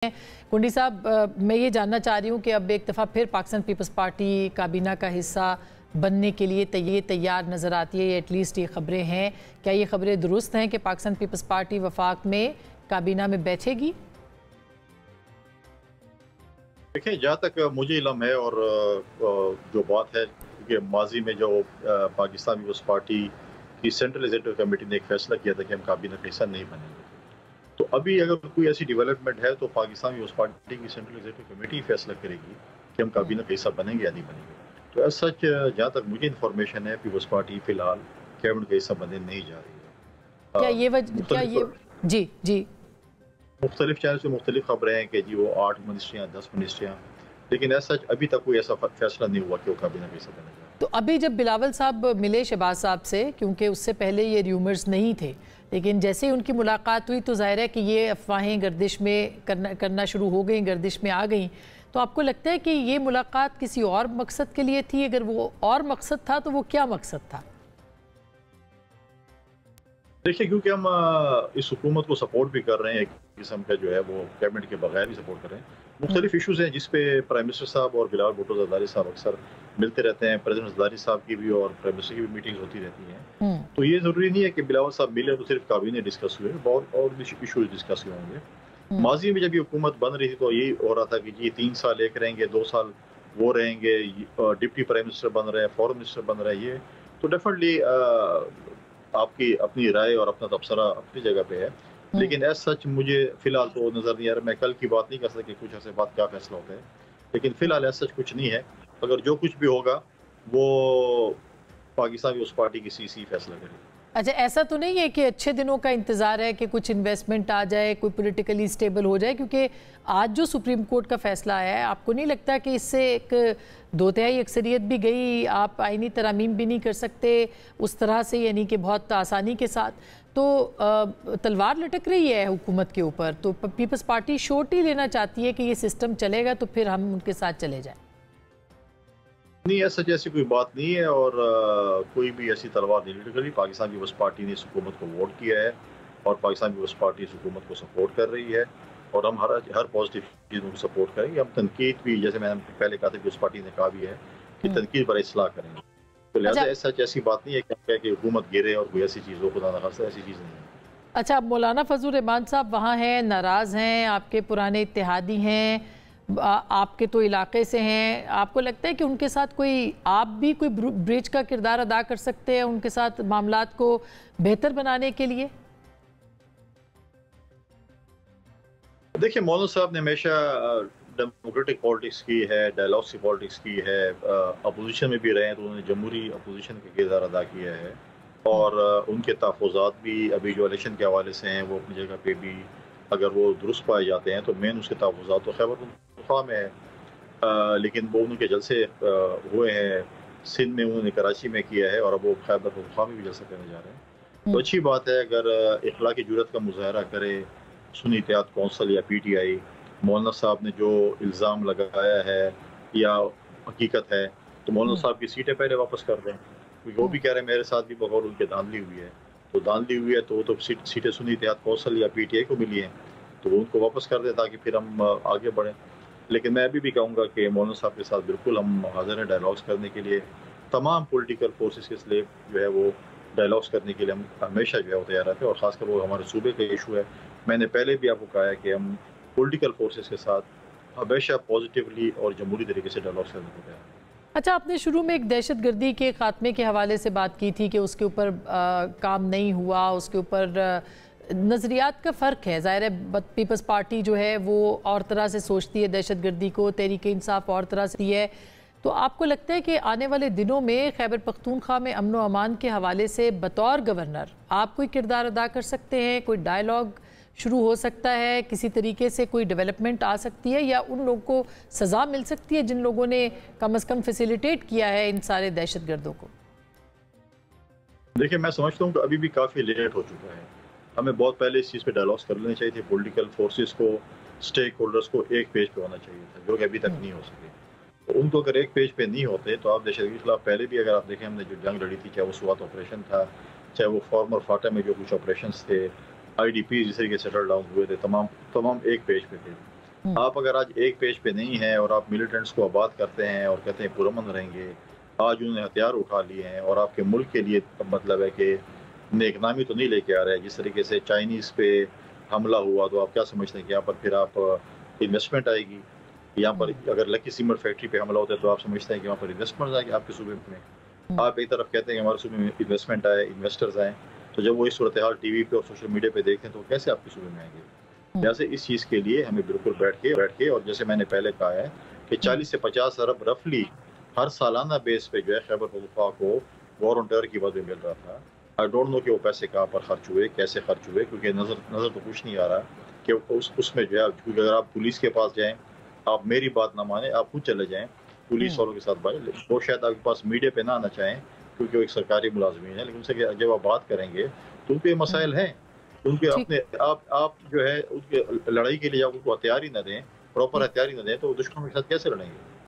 कुंडी साहब, मैं ये जानना चाह रही हूँ कि अब एक दफ़ा फिर पाकिस्तान पीपल्स पार्टी काबीना का हिस्सा बनने के लिए तैयार नज़र आती है, एटलीस्ट ये खबरें हैं। क्या ये खबरें दुरुस्त हैं कि पाकिस्तान पीपल्स पार्टी वफाक में काबीना में बैठेगी? देखिए, जहाँ तक मुझे इल्म है और जो बात है कि माजी में जो पाकिस्तान पीपल्स पार्टी की सेंट्रल एग्जीक्यूटिव कमेटी ने एक फैसला किया था कि हम काबीना का हिस्सा नहीं बनेंगे, तो अभी अगर कोई ऐसी डेवलपमेंट है तो पाकिस्तान पीपल्स पार्टी की सेंट्रल एग्जीक्यूटिव कमेटी फैसला करेगी कि हम काबीना का हिस्सा बनेंगे या नहीं बनेंगे। तो ऐसा सच जहाँ तक मुझे इन्फॉर्मेशन है, पीपल्स पार्टी फिलहाल कैबिनेट का हिस्सा बनने नहीं जा रही है। जी मुख्तलिफ चैनल से मुख्तलिफ खबरें हैं कि जी वो 8 मिनिस्ट्रियाँ 10 मिनिस्ट्रियाँ, लेकिन ऐसा अभी तक कोई ऐसा फैसला नहीं हुआ कि वो काबीना का हिस्सा बनेगा। तो अभी जब बिलावल साहब मिले शहबाज साहब से, क्योंकि उससे पहले ये र्यूमर्स नहीं थे, लेकिन जैसे ही उनकी मुलाकात हुई तो जाहिर है कि ये अफवाहें गर्दिश में करना शुरू हो गई, गर्दिश में आ गई। तो आपको लगता है कि ये मुलाकात किसी और मकसद के लिए थी? अगर वो और मकसद था तो वो क्या मकसद था? देखिए, क्योंकि हम इस हुकूमत को सपोर्ट भी कर रहे हैं, एक किस्म का जो है वो कैबिनेट के बगैर भी सपोर्ट कर रहे हैं। मुख्तलिफ इशूज़ हैं जिस पे प्राइम मिनिस्टर साहब और बिलावल भुट्टो ज़रदारी साहब अक्सर मिलते रहते हैं। प्रेसिडेंट ज़रदारी साहब की भी और प्राइम मिनिस्टर की भी मीटिंग्स होती रहती हैं। तो ये ज़रूरी नहीं है कि बिलावल साहब मिले तो सिर्फ काबीने डिस्कस हुए, बहुत और भी इशूज़ डिस्कस हुए होंगे। माजी में जब ये हुकूमत बन रही थी तो यही हो रहा था कि जी 3 साल एक रहेंगे, 2 साल वो रहेंगे, डिप्टी प्राइम मिनिस्टर बन रहे हैं, फॉरेन मिनिस्टर बन रहे हैं। ये तो डेफिनेटली आपकी अपनी राय और अपना तबसरा अपनी जगह पे है, लेकिन ऐसा सच मुझे फिलहाल तो नजर नहीं आ रहा। मैं कल की बात नहीं कर सकता कि कुछ ऐसे बात क्या फैसला होता है, लेकिन फिलहाल ऐसा सच कुछ नहीं है। अगर जो कुछ भी होगा वो पाकिस्तान की उस पार्टी की सीसी फैसला करेगी। अच्छा, ऐसा तो नहीं है कि अच्छे दिनों का इंतज़ार है कि कुछ इन्वेस्टमेंट आ जाए, कोई पॉलिटिकली स्टेबल हो जाए? क्योंकि आज जो सुप्रीम कोर्ट का फैसला आया है, आपको नहीं लगता कि इससे एक 2/3 अक्सरियत भी गई, आप आईनी तरमीम भी नहीं कर सकते उस तरह से, यानी कि बहुत आसानी के साथ? तो तलवार लटक रही है हुकूमत के ऊपर, तो पीपल्स पार्टी श्योरिटी लेना चाहती है कि ये सिस्टम चलेगा तो फिर हम उनके साथ चले जाएं। नहीं, ऐसा जैसी कोई बात नहीं है और कोई भी ऐसी तलवार नहीं लटक रही। पाकिस्तान पीपल्स पार्टी ने इस हुकूमत को वोट किया है और पाकिस्तान पीपल्स पार्टी इस हुकूमत को सपोर्ट कर रही है और हम हर पॉजिटिव चीज़ को सपोर्ट करेंगे। हम तनकीद भी, जैसे मैंने पहले कहा था, पीपल्स पार्टी ने कहा भी है कि तनकीद पर इस्लाह करेंगे। तो लिहाजा ऐसा ऐसी बात नहीं है कि हम कहें कि हुकूमत गिरे और कोई ऐसी चीज़ हो, खुदा न खास्ता ऐसी चीज़ नहीं है। अच्छा, अब मौलाना फजल रहमान साहब वहाँ हैं, नाराज़ हैं, आपके पुराने इत्तेहादी हैं, आपके तो इलाके से हैं। आपको लगता है कि उनके साथ आप भी कोई ब्रिज का किरदार अदा कर सकते हैं उनके साथ मामलात को बेहतर बनाने के लिए? देखिए, मौलाना साहब ने हमेशा डेमोक्रेटिक पॉलिटिक्स की है, डायलॉग्स की पॉलिटिक्स की है, अपोजिशन में भी रहे हैं तो उन्होंने जमहूरी अपोजिशन का किरदार अदा किया है और उनके तहफ़्फ़ुज़ात भी अभी जो इलेक्शन के हवाले से हैं वो अपनी जगह पे भी अगर वो दुरुस्त पाए जाते हैं तो मेन उसके तहफ़्फ़ुज़ात तो खैबर पख्तूनख्वा में है, लेकिन वो उनके जलसे हुए हैं सिंध में, उन्होंने कराची में किया है और अब वो खैबर पख्तूनख्वा में भी जलसा करने जा रहे हैं। तो अच्छी बात है अगर इखलाक़ी जुर्रत का मुज़ाहरा करे सुन्नी इत्तेहाद कौंसिल या PTI। मौलाना साहब ने जो इल्ज़ाम लगाया है या हकीकत है तो मौलाना साहब की सीटें पहले वापस कर दें, क्योंकि वो भी कह रहे हैं मेरे साथ भी बगौर उनके धांधली हुई है। तो धांधली हुई है तो सीटें सुन्नी इत्तेहाद कौंसिल या PTI को मिली हैं, तो वो उनको वापस कर दें ताकि फिर हम आगे बढ़ें। लेकिन मैं अभी भी कहूँगा कि मौलाना साहब के साथ बिल्कुल हम हाज़िर हैं डायलॉग्स करने के लिए। तमाम पॉलिटिकल फोर्सेस के लिए जो है वो डायलॉग्स करने के लिए हम हमेशा जो है वो तैयार रहते हैं और ख़ासकर वो हमारे सूबे का इशू है। मैंने पहले भी आपको कहा है कि हम पॉलिटिकल फोर्सेस के साथ हमेशा पॉजिटिवली और जमहूरी तरीके से डायलॉग्स करने को तैयार हैं। अच्छा, आपने शुरू में एक दहशतगर्दी के खात्मे के हवाले से बात की थी कि उसके ऊपर काम नहीं हुआ, उसके ऊपर नज़रियात का फ़र्क है। ज़ाहिर है पीपल्स पार्टी जो है वो और तरह से सोचती है दहशतगर्दी को, तहरीक इंसाफ और तरह से है। तो आपको लगता है कि आने वाले दिनों में खैबर पख्तूनख्वा में अमन व अमान के हवाले से बतौर गवर्नर आप कोई किरदार अदा कर सकते हैं? कोई डायलॉग शुरू हो सकता है, किसी तरीके से कोई डेवलपमेंट आ सकती है, या उन लोगों को सज़ा मिल सकती है जिन लोगों ने कम अज़ कम फैसिलिटेट किया है इन सारे दहशतगर्दों को? देखिए, मैं समझता हूँ कि अभी भी काफ़ी लेट हो चुका है। हमें बहुत पहले इस चीज़ पे डायलॉग्स कर लेने चाहिए थे। पॉलिटिकल फोर्सेस को, स्टेक होल्डर्स को एक पेज पे होना चाहिए था, जो कि अभी तक नहीं हो सके। तो उनको अगर एक पेज पे नहीं होते तो आप दहशतगर्दी के खिलाफ पहले भी अगर आप देखें हमने जो जंग लड़ी थी, चाहे वो स्वात ऑपरेशन था, चाहे वो फॉर्मर फाटा में जो कुछ ऑपरेशन थे, IDP जिस तरीके से सेटल डाउन हुए थे, तमाम एक पेज पे थे। آپ اگر آج ایک پیج پہ نہیں ہیں اور آپ ملیٹنٹس کو آباد کرتے ہیں اور کہتے ہیں پرامن رہیں گے، آج انہوں نے ہتھیار اٹھا لیے ہیں اور آپ کے ملک کے لیے مطلب ہے کہ نیک نامی تو نہیں لے کے آ رہے ہیں. جس طریقے سے چائنیز پہ حملہ ہوا تو آپ کیا سمجھتے ہیں کہ یہاں پر پھر آپ انویسٹمنٹ آئے گی؟ یہاں پر اگر لکی سیمنٹ فیکٹری پہ حملہ ہوتا ہے تو آپ سمجھتے ہیں کہ وہاں پر انویسٹمنٹ آئے گی آپ کے صوبے میں؟ آپ ایک طرف کہتے ہیں کہ ہمارے صوبے میں انویسٹمنٹ آئے، انویسٹرز آئیں، تو جب وہ اس صورتحال ٹی وی پہ اور سوشل میڈیا پہ دیکھتے ہیں تو کیسے آپ کے صوبے میں آئیں گے؟ جیسے اس چیز کے لیے ہمیں بالکل بیٹھ کے اور جیسے میں نے پہلے کہا ہے کہ 40 سے 50 ارب رفلی ہر سالانہ بیس پہ جو ہے خیبر پختونخوا کو وار آن ٹیرر کی وجہ سے مل رہا تھا. آئی ڈونٹ نو کہ وہ پیسے کہاں پر خرچ ہوئے، کیسے خرچ ہوئے، کیونکہ نظر تو کچھ نہیں آ رہا کہ اس میں جو ہے. کیونکہ اگر آپ پولیس کے پاس جائیں، آپ میری بات نہ مانیں، آپ خود چلے جائیں پولیس والوں کے ساتھ بات، وہ شاید آپ کے پاس میڈیا پہ نہ آنا چاہیں کیونکہ وہ ایک سرکاری ملازمین ہے، لیکن ان سے جب آپ بات کریں گے تو ان کے مسائل ہیں. ان کے ٹھیک. اپنے آپ جو ہے ان کے لڑائی کے لیے آپ ان کو ہتھیار ہی نہ دیں، پراپر ہتھیار ہی نہ دیں، تو دشمنوں کے ساتھ کیسے لڑیں گے؟